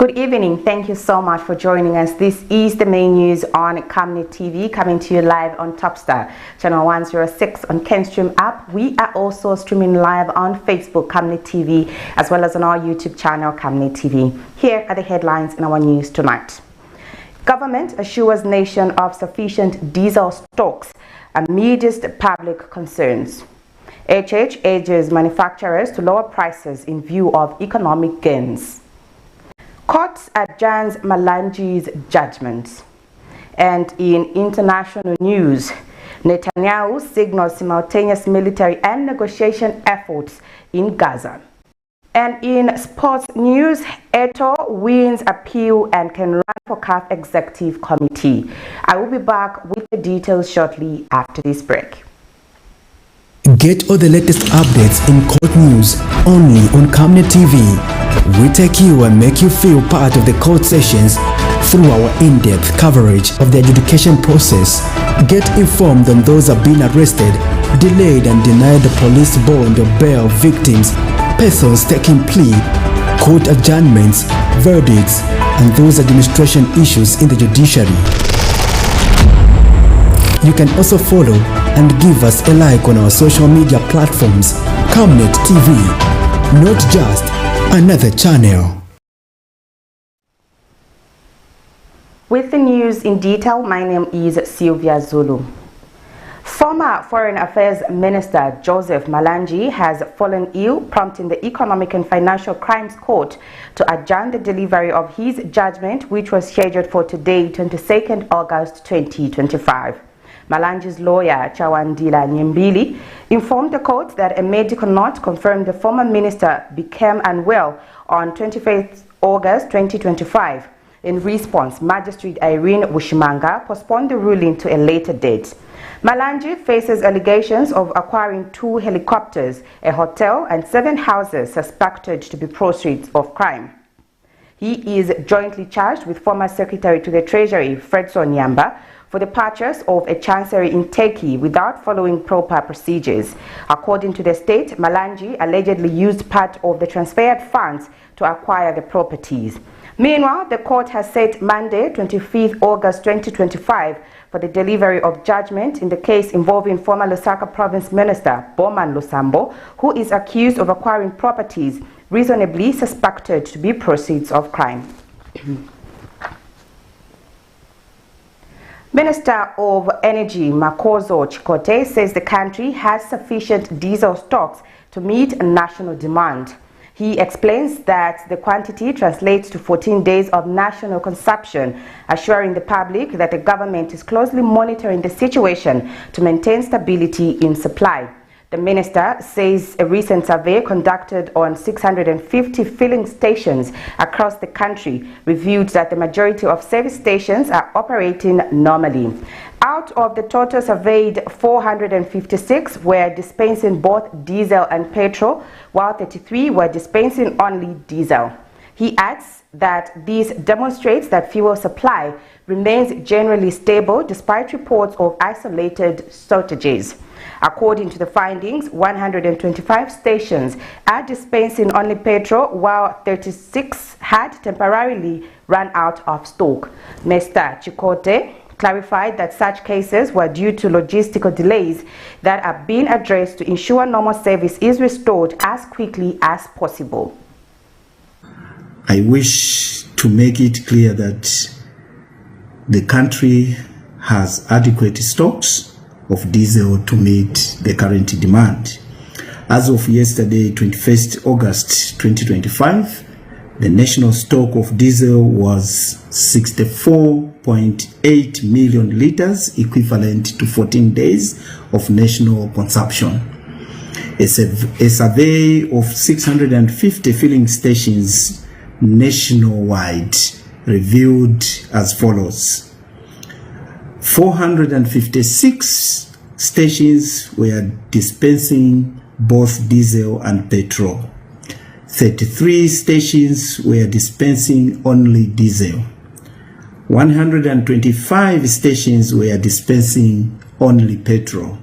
Good evening. Thank you so much for joining us. This is the main news on Camnet TV, coming to you live on Topstar, channel 106 on Kenstream app. We are also streaming live on Facebook, Camnet TV, as well as on our YouTube channel, Camnet TV. Here are the headlines in our news tonight. Government assures nation of sufficient diesel stocks amidst public concerns. HH urges manufacturers to lower prices in view of economic gains. Court adjourns MALANJI'S judgment. And in international news, Netanyahu signals simultaneous military and negotiation efforts in Gaza. And in sports news, ETO'O wins appeal and can run for CAF Executive Committee. I will be back with the details shortly after this break. Get all the latest updates in court news only on Camnet TV. We take you and make you feel part of the court sessions through our in-depth coverage of the adjudication process. Get informed on those who have been arrested, delayed and denied the police bond or bail victims, persons taking plea, court adjournments, verdicts, and those administration issues in the judiciary. You can also follow and give us a like on our social media platforms, Camnet TV, not just another channel. With the news in detail, my name is Sylvia Zulu. Former Foreign Affairs Minister Joseph Malanji has fallen ill, prompting the Economic and Financial Crimes Court to adjourn the delivery of his judgment, which was scheduled for today, 22nd August 2025. Malanji's lawyer, Chawandila Nyembili, informed the court that a medical note confirmed the former minister became unwell on 25th August 2025. In response, Magistrate Irene Wushimanga postponed the ruling to a later date. Malanji faces allegations of acquiring 2 helicopters, a hotel, and 7 houses suspected to be proceeds of crime. He is jointly charged with former Secretary to the Treasury, Fredson Nyamba, for the purchase of a chancery in Turkey without following proper procedures. According to the state, Malanji allegedly used part of the transferred funds to acquire the properties. Meanwhile, the court has set Monday, 25th August 2025, for the delivery of judgment in the case involving former Lusaka Province Minister Boman Lusambo, who is accused of acquiring properties reasonably suspected to be proceeds of crime. Minister of Energy Makozo Chikote says the country has sufficient diesel stocks to meet national demand. He explains that the quantity translates to 14 days of national consumption, assuring the public that the government is closely monitoring the situation to maintain stability in supply. The minister says a recent survey conducted on 650 filling stations across the country revealed that the majority of service stations are operating normally. Out of the total surveyed, 456 were dispensing both diesel and petrol, while 33 were dispensing only diesel. He adds that this demonstrates that fuel supply remains generally stable despite reports of isolated shortages. According to the findings, 125 stations are dispensing only petrol, while 36 had temporarily run out of stock. Mr. Chikote clarified that such cases were due to logistical delays that are being addressed to ensure normal service is restored as quickly as possible. I wish to make it clear that the country has adequate stocks of diesel to meet the current demand. As of yesterday, 21st August 2025, the national stock of diesel was 64.8 million liters, equivalent to 14 days of national consumption. A survey of 650 filling stations nationwide revealed as follows: 456 stations were dispensing both diesel and petrol. 33 stations were dispensing only diesel. 125 stations were dispensing only petrol.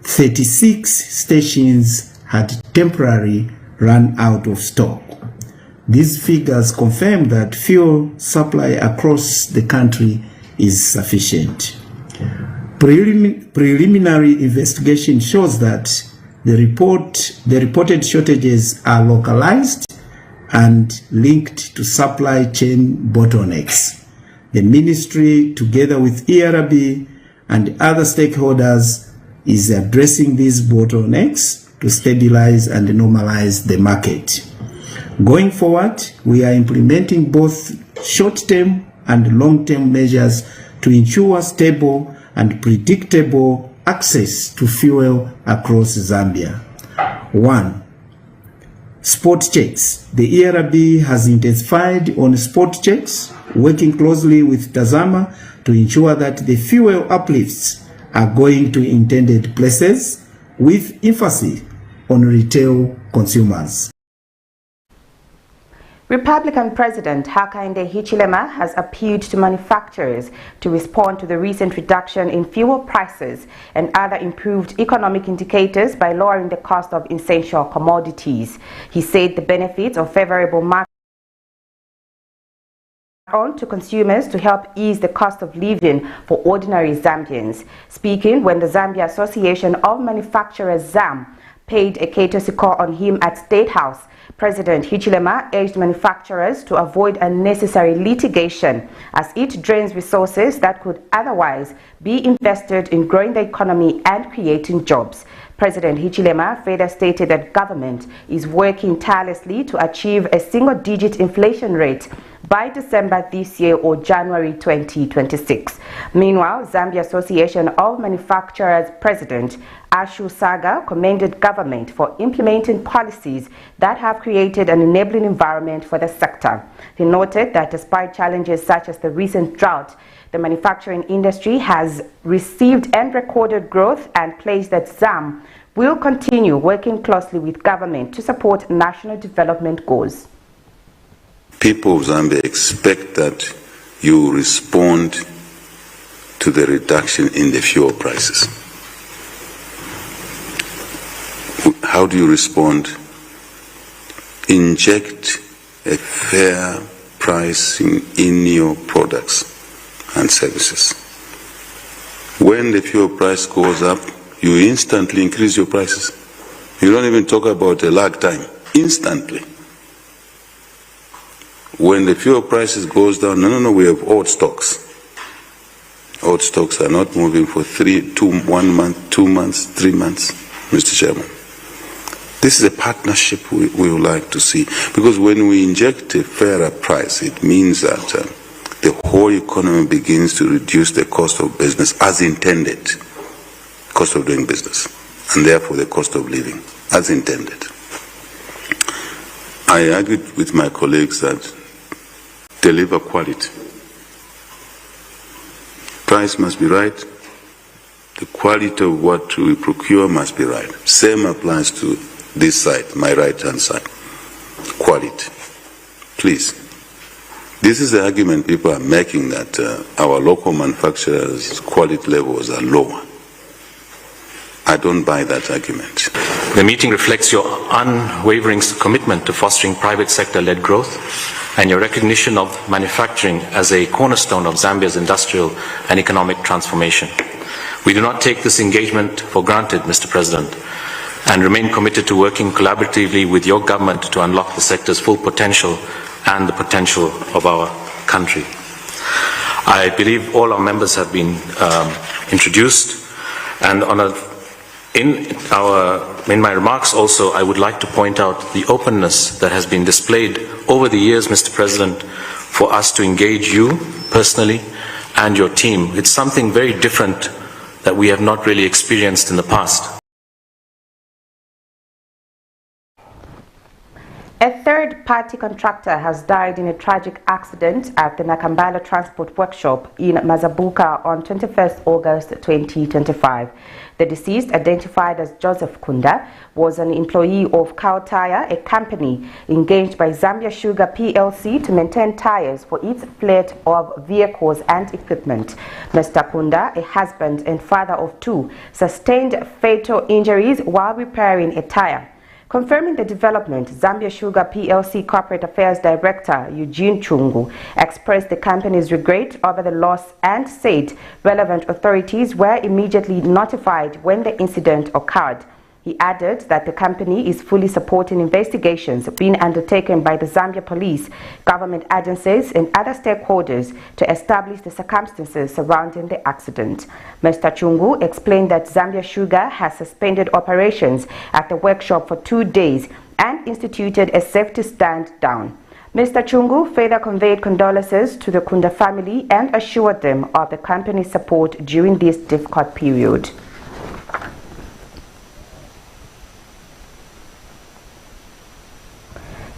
36 stations had temporarily run out of stock. These figures confirm that fuel supply across the country is sufficient. Preliminary investigation shows that the reported shortages are localized and linked to supply chain bottlenecks. The ministry, together with ERB and other stakeholders, is addressing these bottlenecks to stabilize and normalize the market. Going forward, we are implementing both short-term and long-term measures to ensure stable and predictable access to fuel across Zambia. 1. Spot checks. The ERB has intensified on spot checks, working closely with TAZAMA to ensure that the fuel uplifts are going to intended places, with emphasis on retail consumers. Republican President Hakainde Hichilema has appealed to manufacturers to respond to the recent reduction in fuel prices and other improved economic indicators by lowering the cost of essential commodities. He said the benefits of favorable market on to consumers to help ease the cost of living for ordinary Zambians. Speaking when the Zambia Association of Manufacturers ZAM paid a courtesy call on him at State House, President Hichilema urged manufacturers to avoid unnecessary litigation as it drains resources that could otherwise be invested in growing the economy and creating jobs. President Hichilema further stated that government is working tirelessly to achieve a single-digit inflation rate by December this year or January 2026. Meanwhile, Zambia Association of Manufacturers President Ashu Saga commended government for implementing policies that have created an enabling environment for the sector. He noted that despite challenges such as the recent drought, the manufacturing industry has received and recorded growth and placed that ZAM will continue working closely with government to support national development goals. People of Zambia expect that you respond to the reduction in the fuel prices. How do you respond? Inject a fair pricing in your products and services. When the fuel price goes up, you instantly increase your prices. You don't even talk about a lag time. Instantly. When the fuel prices goes down, no, we have old stocks. Old stocks are not moving for 1 month, 2 months, 3 months, Mr. Chairman. This is a partnership we would like to see, because when we inject a fairer price, it means that the whole economy begins to reduce the cost of business as intended, cost of doing business, and therefore the cost of living as intended. I argued with my colleagues that deliver quality. Price must be right. The quality of what we procure must be right. Same applies to this side, my right-hand side. Quality. Please. This is the argument people are making, that our local manufacturers' quality levels are lower. I don't buy that argument. The meeting reflects your unwavering commitment to fostering private sector-led growth and your recognition of manufacturing as a cornerstone of Zambia's industrial and economic transformation. We do not take this engagement for granted, Mr. President, and remain committed to working collaboratively with your government to unlock the sector's full potential and the potential of our country. I believe all our members have been introduced, and in my remarks also, I would like to point out the openness that has been displayed over the years, Mr. President, for us to engage you personally and your team. It's something very different that we have not really experienced in the past. A third-party contractor has died in a tragic accident at the Nakambala Transport Workshop in Mazabuka on 21st August 2025. The deceased, identified as Joseph Kunda, was an employee of Cow Tire, a company engaged by Zambia Sugar PLC to maintain tires for its fleet of vehicles and equipment. Mr. Kunda, a husband and father of 2, sustained fatal injuries while repairing a tire. Confirming the development, Zambia Sugar PLC Corporate Affairs Director Eugene Chungu expressed the company's regret over the loss and said relevant authorities were immediately notified when the incident occurred. He added that the company is fully supporting investigations being undertaken by the Zambia police, government agencies and other stakeholders to establish the circumstances surrounding the accident. Mr. Chungu explained that Zambia Sugar has suspended operations at the workshop for 2 days and instituted a safety stand down. Mr. Chungu further conveyed condolences to the Kunda family and assured them of the company's support during this difficult period.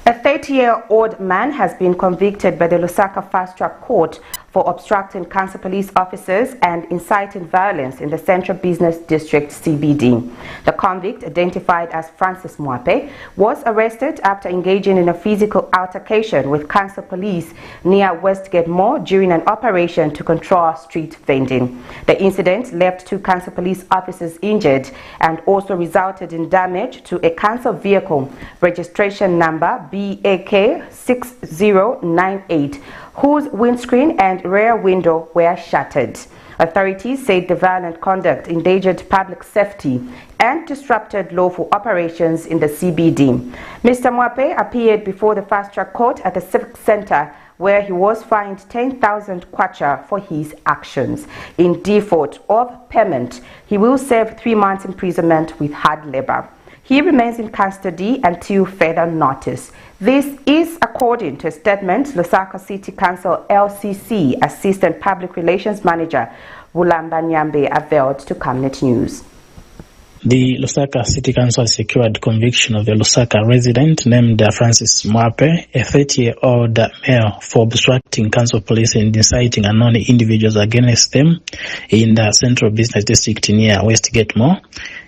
A 30-year-old man has been convicted by the Lusaka Fast Track Court for obstructing council police officers and inciting violence in the Central Business District CBD. The convict, identified as Francis Mwape, was arrested after engaging in a physical altercation with council police near Westgate Mall during an operation to control street vending. The incident left 2 council police officers injured and also resulted in damage to a council vehicle, registration number BAK 6098, whose windscreen and rear window were shattered. Authorities said the violent conduct endangered public safety and disrupted lawful operations in the CBD. Mr. Mwape appeared before the Fast Track Court at the Civic Center, where he was fined 10,000 kwacha for his actions. In default of payment, he will serve 3 months imprisonment with hard labor. He remains in custody until further notice. This is according to a statement Lusaka City Council LCC Assistant Public Relations Manager Bulamba Nyambe availed to Camnet News. The Lusaka City Council secured conviction of a Lusaka resident named Francis Mwape, a 30-year-old male, for obstructing council police and inciting unknown individuals against them in the Central Business District near Westgate Mall.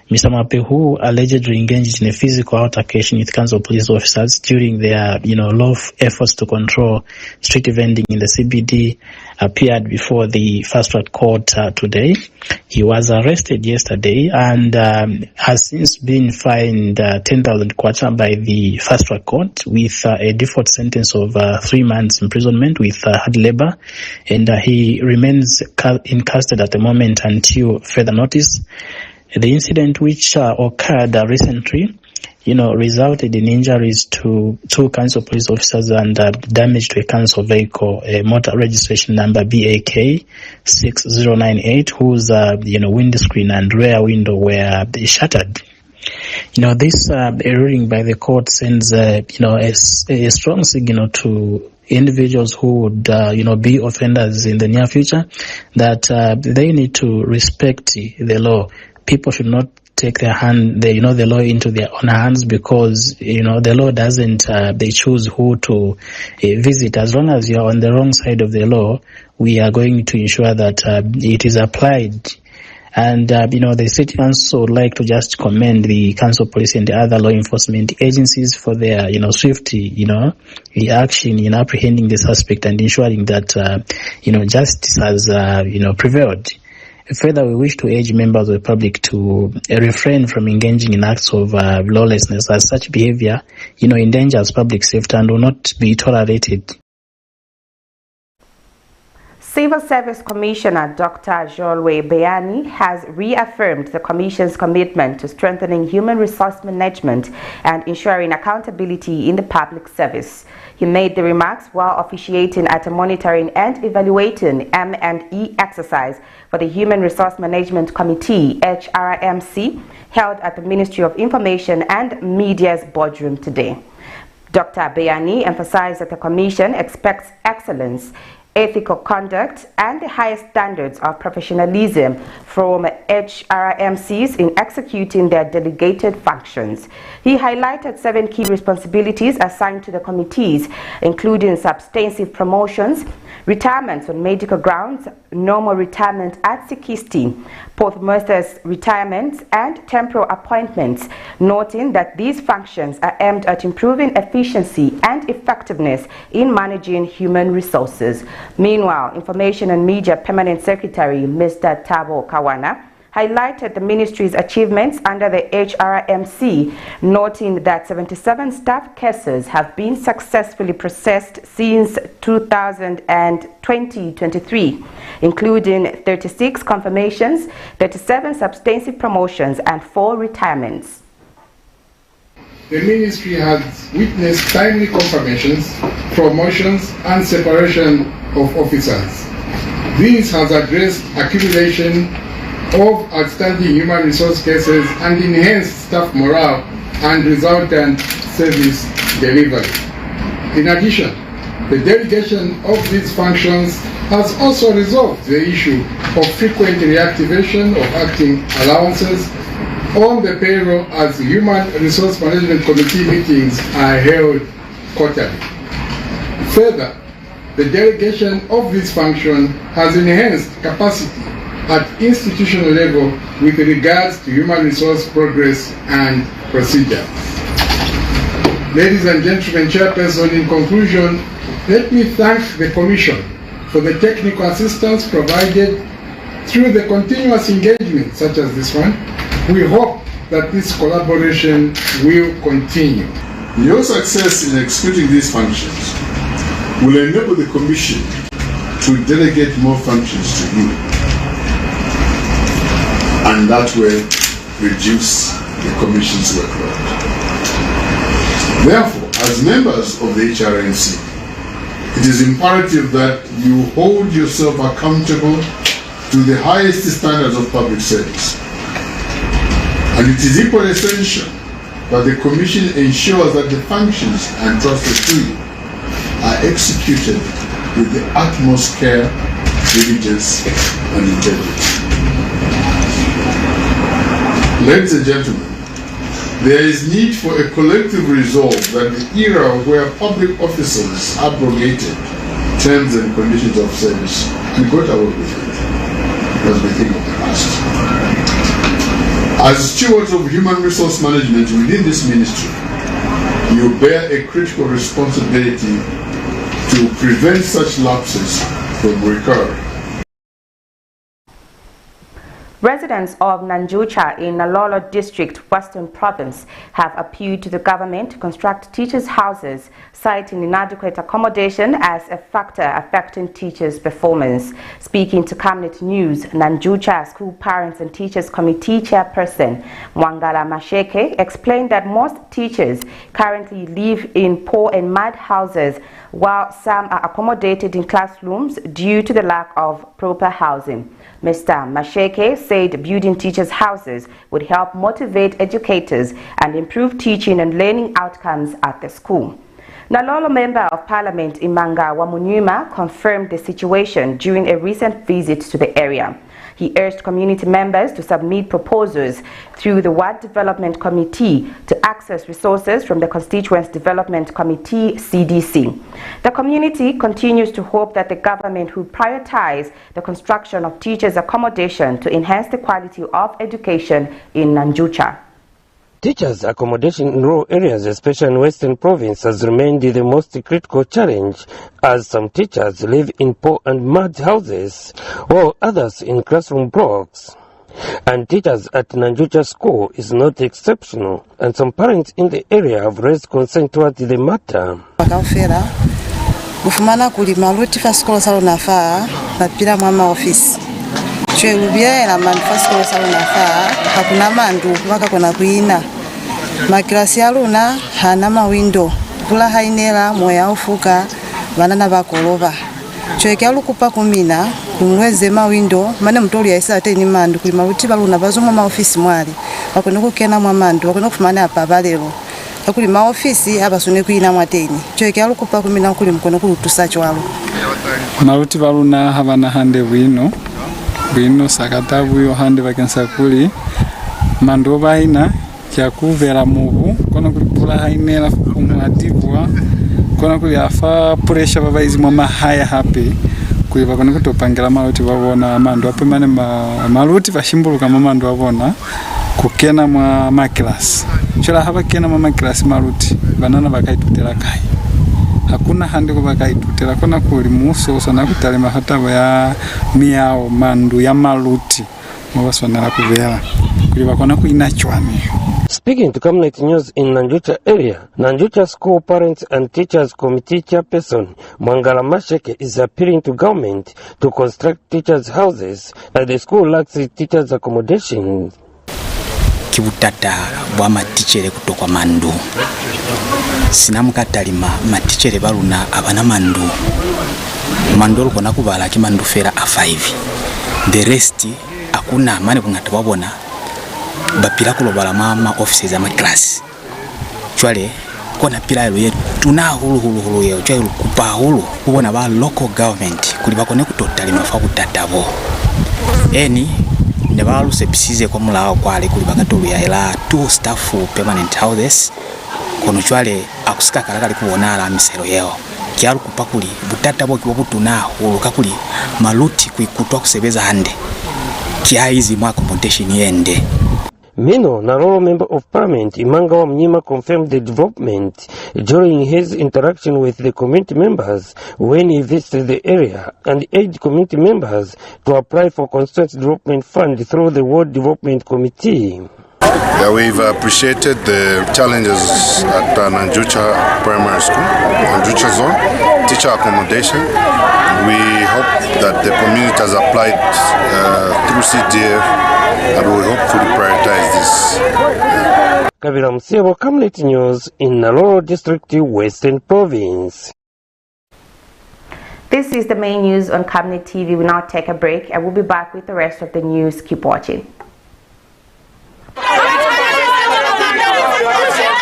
Mr. Mwape, who allegedly engaged in a physical altercation with council police officers during their, lawful efforts to control street vending in the CBD, appeared before the Fast Track Court today. He was arrested yesterday and has since been fined 10,000 kwacha by the Fast Track Court with a default sentence of 3 months imprisonment with hard labor, and he remains in custody at the moment until further notice. The incident, which occurred recently, resulted in injuries to 2 council police officers and damage to a council vehicle, a motor registration number BAK 6098, whose windscreen and rear window were shattered. This ruling by the court sends a strong signal to individuals who would be offenders in the near future that they need to respect the law. People should not take the law into their own hands, because the law doesn't they choose who to visit. As long as you are on the wrong side of the law, we are going to ensure that it is applied. And the city council would like to just commend the council police and the other law enforcement agencies for their swift action in apprehending the suspect and ensuring that justice has prevailed. Further, we wish to urge members of the public to refrain from engaging in acts of lawlessness, as such behavior, endangers public safety and will not be tolerated. Civil Service Commissioner Dr. Jolwe Bayani has reaffirmed the Commission's commitment to strengthening human resource management and ensuring accountability in the public service. He made the remarks while officiating at a monitoring and evaluating M&E exercise for the Human Resource Management Committee, HRMC, held at the Ministry of Information and Media's boardroom today. Dr. Bayani emphasized that the Commission expects excellence, ethical conduct, and the highest standards of professionalism from HRMCs in executing their delegated functions. He highlighted 7 key responsibilities assigned to the committees, including substantive promotions, retirements on medical grounds, normal retirement at 60, postmasters retirements, and temporal appointments, noting that these functions are aimed at improving efficiency and effectiveness in managing human resources. Meanwhile, Information and Media Permanent Secretary Mr. Tabo Kawana highlighted the ministry's achievements under the HRMC, noting that 77 staff cases have been successfully processed since 2023, including 36 confirmations, 37 substantive promotions, and 4 retirements. The ministry has witnessed timely confirmations, promotions, and separation of officers. This has addressed accumulation of outstanding human resource cases and enhanced staff morale and resultant service delivery. In addition, the delegation of these functions has also resolved the issue of frequent reactivation of acting allowances on the payroll as Human Resource Management Committee meetings are held quarterly. Further, the delegation of this function has enhanced capacity at institutional level with regards to human resource progress and procedures. Ladies and gentlemen, Chairperson, in conclusion, let me thank the Commission for the technical assistance provided through the continuous engagement such as this one. We hope that this collaboration will continue. Your success in executing these functions will enable the Commission to delegate more functions to you, and that will reduce the Commission's workload. Therefore, as members of the HRMC, it is imperative that you hold yourself accountable to the highest standards of public service. And it is equally essential that the Commission ensures that the functions entrusted to you are executed with the utmost care, diligence, and integrity. Ladies and gentlemen, there is need for a collective resolve that the era where public officers abrogated terms and conditions of service, we got away with it, was the thing of the past. As stewards of human resource management within this ministry, you bear a critical responsibility to prevent such lapses from recurring. Residents of Nanjucha in Nalolo District, Western Province, have appealed to the government to construct teachers' houses, citing inadequate accommodation as a factor affecting teachers' performance. Speaking to Camnet News, Nanjucha School Parents and Teachers Committee Chairperson Mwangala Masheke explained that most teachers currently live in poor and mud houses, while some are accommodated in classrooms due to the lack of proper housing. Mr. Masheke said building teachers' houses would help motivate educators and improve teaching and learning outcomes at the school. Nalolo Member of Parliament Imanga Wamunyuma confirmed the situation during a recent visit to the area. He urged community members to submit proposals through the Ward Development Committee to access resources from the Constituents Development Committee (CDC). The community continues to hope that the government will prioritize the construction of teachers' accommodation to enhance the quality of education in Nanjucha. Teachers' accommodation in rural areas, especially in Western Province, has remained the most critical challenge, as some teachers live in poor and mud houses, while others in classroom blocks. And teachers at Nanjucha School is not exceptional, and some parents in the area have raised concern towards the matter. Makilasi aluna hana mawindo kula hainela moya ufuka banana bakoloba chweke alukupa kumina kumweze mawindo mane mtoli yaisa ateni mandu kuli maluti baluna bazoma maofisi mwali bakone kukena mwa mandu bakone kufumana apa balelo akuli maofisi abasune kuina mwateni chweke alukupa kumina kuli mkono kulutusa chwalo maluti baluna habana hande bwino sakatabu yo hande bakensa kuli mandu baina kuvera mubu kono kula hainela kumwatibwa kono kuli afa pressure babaizi mwa mahaya happy kuiba kono kutopangira maluti babona amandu apemane maluti bashimbuluka mamandu abona kukena mwa makilasi chola haba kena mwa makilasi maluti banana bakaitutela kai hakuna handi ko bakaitutela kona kuli muso sana kutale mahatabo ya miao mandu ya maluti mubasonera kubeera kuli bakona kuina chwani. Speaking to Camnet News in Nanjucha area, Nanjucha School Parents and Teachers Committee Chairperson Mwangala Masheke is appealing to government to construct teachers' houses as the school lacks teachers' accommodation. Kibutata bwa matichere kutoka mandu sinamukatali matichere baluna abana mandu mandolo kona kubala kimandu fera a 5 the rest akuna mane kungata babona bapira kulobala mama offices ama class chwale kona pila yetu tuna hulu yetu chwale kupa hulu kubona ba local government kuli bakone kutotali mafa kutatabo eni ne baluse bisize kwa mulao kwale kuli bakatolu ya ela 2 staff permanent houses kono chwale akusika kalakali kubona ala misero yeo kyalu kupakuli butatabo kibobu tuna hulu kakuli maluti kuikutwa kusebeza hande kia hizi mwa accommodation yende. Mino Naroro Member of Parliament Imangawa Mnyima confirmed the development during his interaction with the community members when he visited the area and urged community members to apply for constituency development fund through the World Development Committee. Yeah, we've appreciated the challenges at Nanjucha Primary School, Nanjucha Zone, teacher accommodation. We hope that the community has applied through CDF and we hopefully prioritize this. Kabila Musiabo, Camnet News in Naroro District, Western Province. This is the main news on Camnet TV. We'll now take a break and we'll be back with the rest of the news. Keep watching.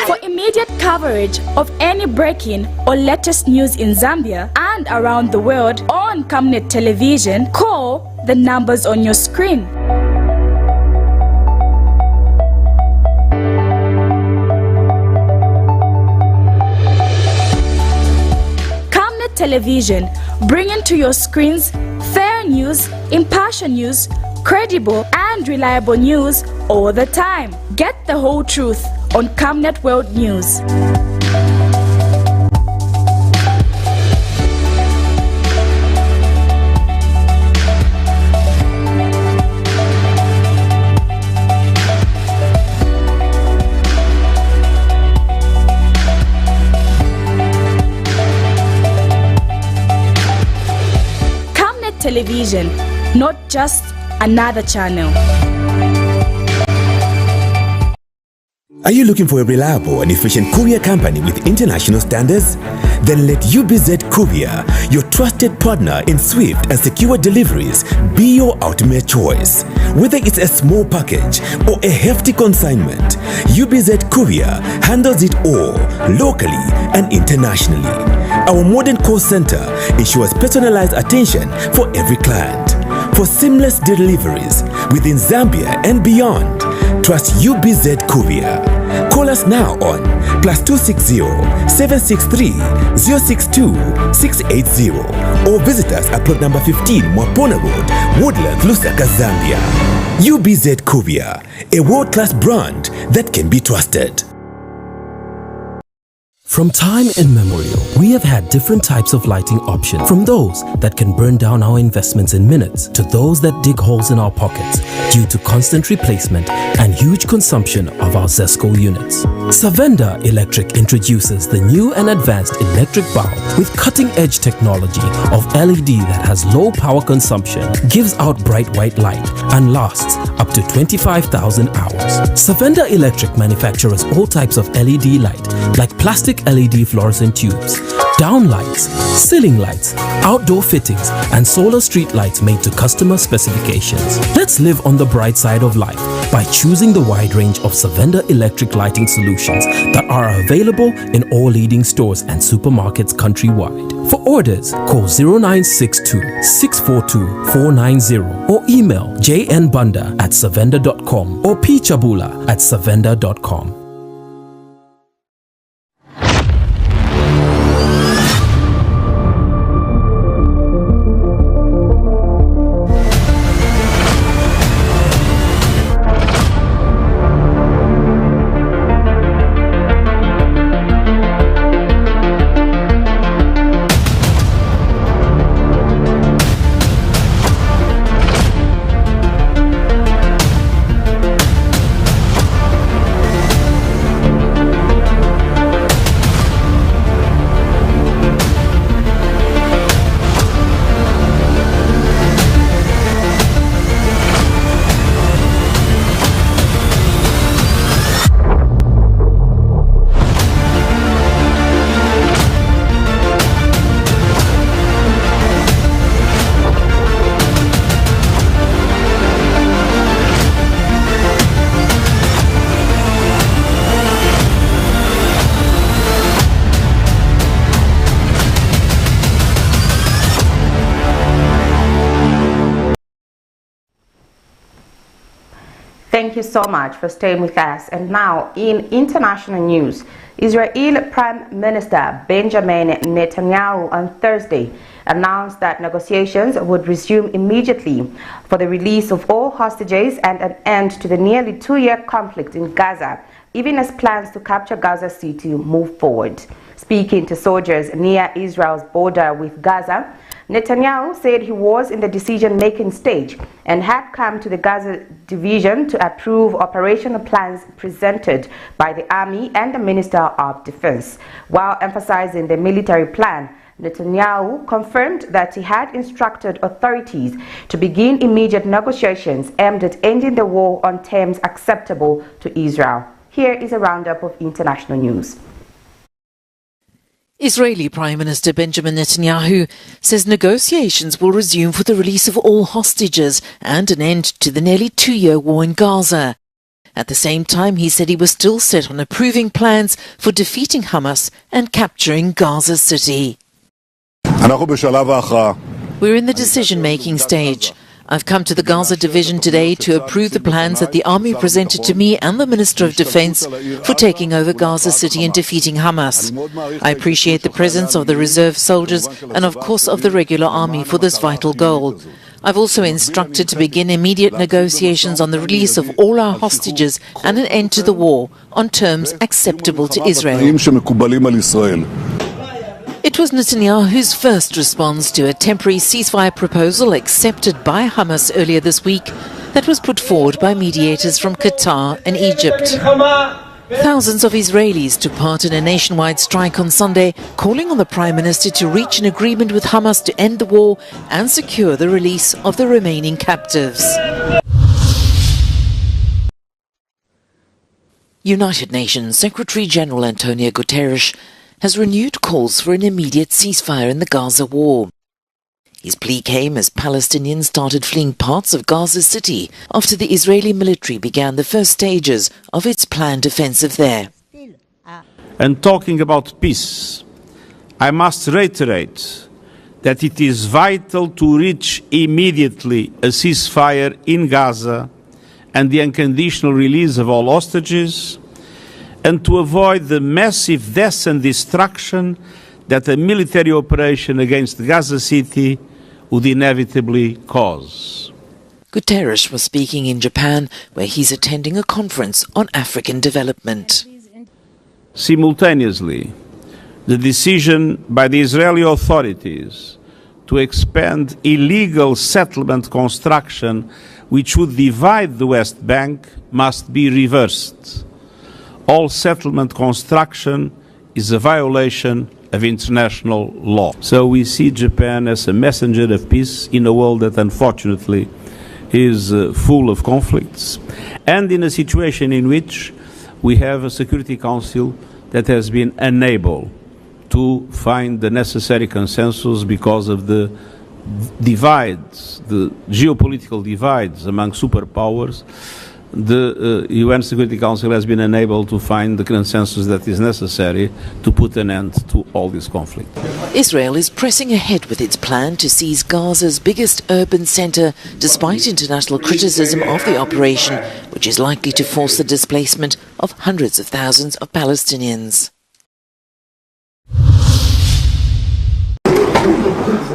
For immediate coverage of any breaking or latest news in Zambia and around the world on Camnet Television, call the numbers on your screen. Camnet Television, bringing to your screens fair news, impartial news, credible and reliable news all the time. Get the whole truth on Camnet World News. Camnet Television, not just another channel. Are you looking for a reliable and efficient courier company with international standards? Then let UBZ Courier, your trusted partner in swift and secure deliveries, be your ultimate choice. Whether it's a small package or a hefty consignment, UBZ Courier handles it all, locally and internationally. Our modern call center ensures personalized attention for every client. For seamless deliveries within Zambia and beyond, trust UBZ Courier. Call us now on +260 763 062 680 or visit us at plot number 15 Mwapona Road, Woodlands, Lusaka, Zambia. UBZ Courier, a world-class brand that can be trusted. From time immemorial, we have had different types of lighting options, from those that can burn down our investments in minutes to those that dig holes in our pockets due to constant replacement and huge consumption of our ZESCO units. Savenda Electric introduces the new and advanced electric bulb with cutting-edge technology of LED that has low power consumption, gives out bright white light, and lasts up to 25,000 hours. Savenda Electric manufactures all types of LED light, like plastic LED fluorescent tubes, down lights, ceiling lights, outdoor fittings, and solar street lights made to customer specifications. Let's live on the bright side of life by choosing the wide range of Savenda electric lighting solutions that are available in all leading stores and supermarkets countrywide. For orders, call 0962 642 490 or email jnbunda@savenda.com or pchabula@savenda.com. Thank you so much for staying with us. And now, in international news, Israel Prime Minister Benjamin Netanyahu on Thursday announced that negotiations would resume immediately for the release of all hostages and an end to the nearly 2-year conflict in Gaza, even as plans to capture Gaza City move forward. Speaking to soldiers near Israel's border with Gaza, Netanyahu said he was in the decision-making stage and had come to the Gaza division to approve operational plans presented by the army and the Minister of Defense. While emphasizing the military plan, Netanyahu confirmed that he had instructed authorities to begin immediate negotiations aimed at ending the war on terms acceptable to Israel. Here is a roundup of international news. Israeli Prime Minister Benjamin Netanyahu says negotiations will resume for the release of all hostages and an end to the nearly 2-year war in Gaza. At the same time, he said he was still set on approving plans for defeating Hamas and capturing Gaza City. We're in the decision-making stage. I've come to the Gaza division today to approve the plans that the army presented to me and the Minister of Defense for taking over Gaza City and defeating Hamas. I appreciate the presence of the reserve soldiers and of course of the regular army for this vital goal. I've also instructed to begin immediate negotiations on the release of all our hostages and an end to the war on terms acceptable to Israel. It was Netanyahu's first response to a temporary ceasefire proposal accepted by Hamas earlier this week that was put forward by mediators from Qatar and Egypt. Thousands of Israelis took part in a nationwide strike on Sunday, calling on the Prime Minister to reach an agreement with Hamas to end the war and secure the release of the remaining captives. United Nations Secretary-General Antonio Guterres has renewed calls for an immediate ceasefire in the Gaza war. His plea came as Palestinians started fleeing parts of Gaza City after the Israeli military began the first stages of its planned offensive there. And talking about peace, I must reiterate that it is vital to reach immediately a ceasefire in Gaza and the unconditional release of all hostages, and to avoid the massive deaths and destruction that a military operation against Gaza City would inevitably cause. Guterres was speaking in Japan, where he's attending a conference on African development. Simultaneously, the decision by the Israeli authorities to expand illegal settlement construction which would divide the West Bank must be reversed. All settlement construction is a violation of international law. So we see Japan as a messenger of peace in a world that unfortunately is full of conflicts, and in a situation in which we have a Security Council that has been unable to find the necessary consensus because of the divides, the geopolitical divides among superpowers. The UN Security Council has been unable to find the consensus that is necessary to put an end to all this conflict. Israel is pressing ahead with its plan to seize Gaza's biggest urban center, despite international criticism of the operation, which is likely to force the displacement of hundreds of thousands of Palestinians.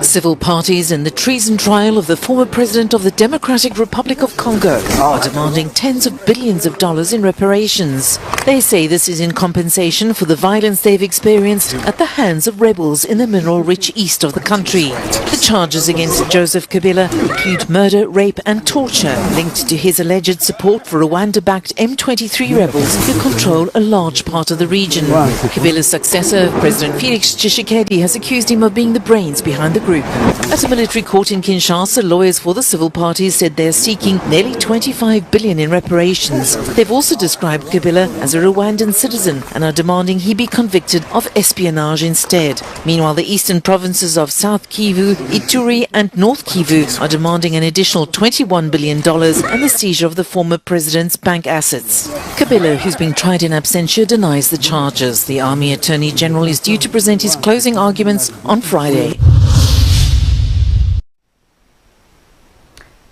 Civil parties in the treason trial of the former president of the Democratic Republic of Congo are demanding tens of billions of dollars in reparations. They say this is in compensation for the violence they've experienced at the hands of rebels in the mineral-rich east of the country. The charges against Joseph Kabila include murder, rape and torture linked to his alleged support for Rwanda-backed M23 rebels who control a large part of the region. Kabila's successor, President Felix Tshisekedi, has accused him of being the brains behind the group. At a military court in Kinshasa, lawyers for the civil parties said they're seeking nearly 25 billion in reparations. They've also described Kabila as a Rwandan citizen and are demanding he be convicted of espionage instead. Meanwhile, the eastern provinces of South Kivu, Ituri and North Kivu are demanding an additional $21 billion and the seizure of the former president's bank assets. Kabila, who's been tried in absentia, denies the charges. The Army Attorney General is due to present his closing arguments on Friday.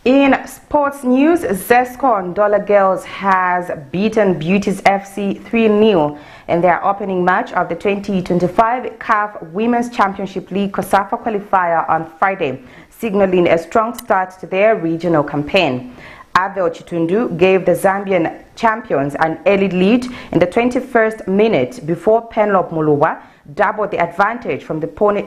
In sports news, Zesco Dollar Girls has beaten Beauties FC 3-0 in their opening match of the 2025 CAF Women's Championship League COSAFA qualifier on Friday, signaling a strong start to their regional campaign. Abel Chitundu gave the Zambian champions an early lead in the 21st minute before Penlop Muluwa doubled the advantage from the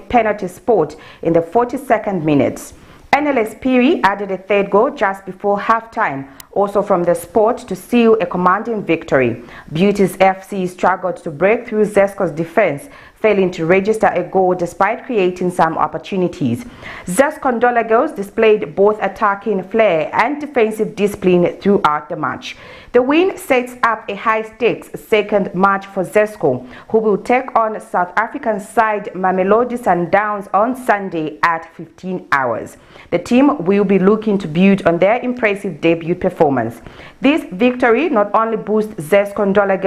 penalty spot in the 42nd minute. NLS Piri added a third goal just before halftime, also from the spot, to seal a commanding victory. Beauties FC struggled to break through Zesco's defense, failing to register a goal despite creating some opportunities. Zesco Dollar Girls displayed both attacking flair and defensive discipline throughout the match. The win sets up a high-stakes second match for Zesco, who will take on South African side Mamelodi Sundowns on Sunday at 15 hours. The team will be looking to build on their impressive debut performance. This victory not only boosts Zesco Dollar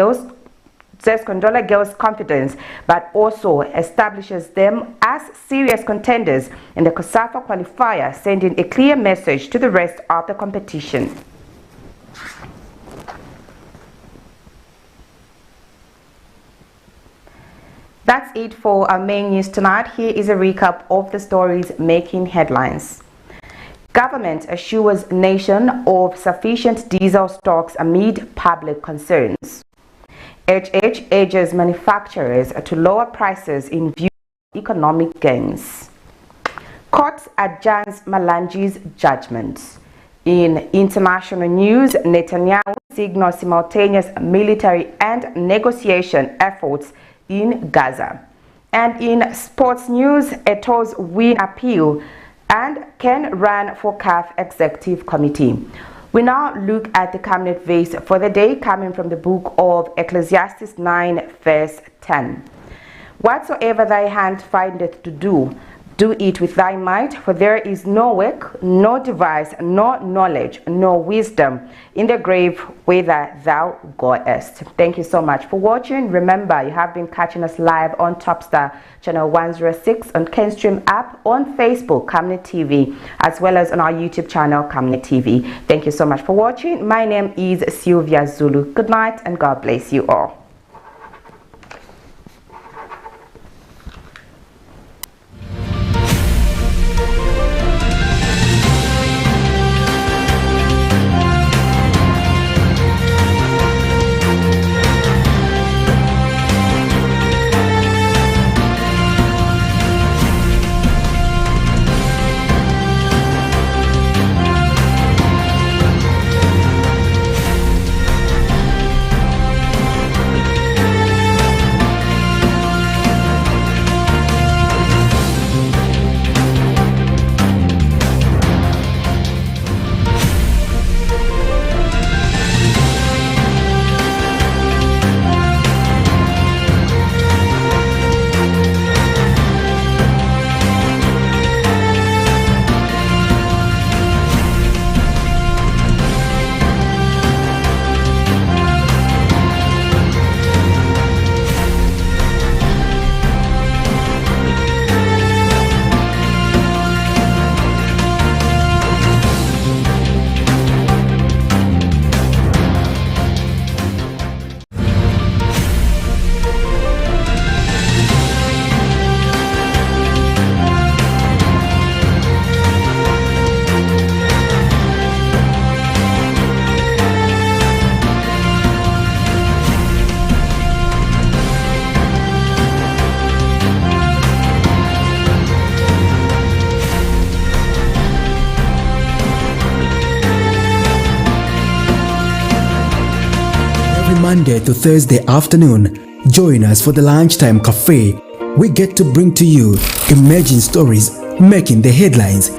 Girls' confidence, but also establishes them as serious contenders in the COSAFA qualifier, sending a clear message to the rest of the competition. That's it for our main news tonight. Here is a recap of the stories making headlines. Government assures nation of sufficient diesel stocks amid public concerns. HH urges manufacturers to lower prices in view of economic gains. Court adjourns MALANJI'S judgment. In international news, Netanyahu signals simultaneous military and negotiation efforts in Gaza. And in sports news, ETO'O's win appeal and can run for CAF Executive Committee. We now look at the Camnet verse for the day, coming from the book of Ecclesiastes 9 verse 10. Whatsoever thy hand findeth to do, do it with thy might, for there is no work, no device, no knowledge, no wisdom in the grave whither thou goest. Thank you so much for watching. Remember, you have been catching us live on Topstar channel 106, on Kenstream app, on Facebook, Camnet TV, as well as on our YouTube channel, Camnet TV. Thank you so much for watching. My name is Sylvia Zulu. Good night and God bless you all. Monday to Thursday afternoon, join us for the Lunchtime Cafe. We get to bring to you emerging stories making the headlines,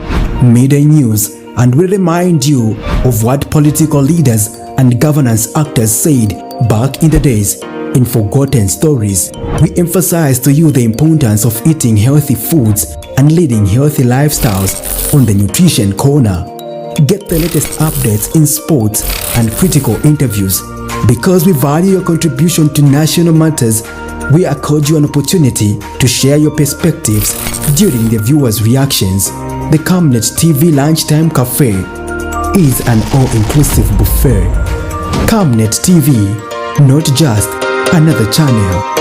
midday news, and we remind you of what political leaders and governance actors said back in the days. In Forgotten Stories, we emphasize to you the importance of eating healthy foods and leading healthy lifestyles on the Nutrition Corner. Get the latest updates in sports and critical interviews. Because we value your contribution to national matters, we accord you an opportunity to share your perspectives during the viewers' reactions. The Camnet TV Lunchtime Cafe. is an all-inclusive buffet. Camnet TV, not just another channel.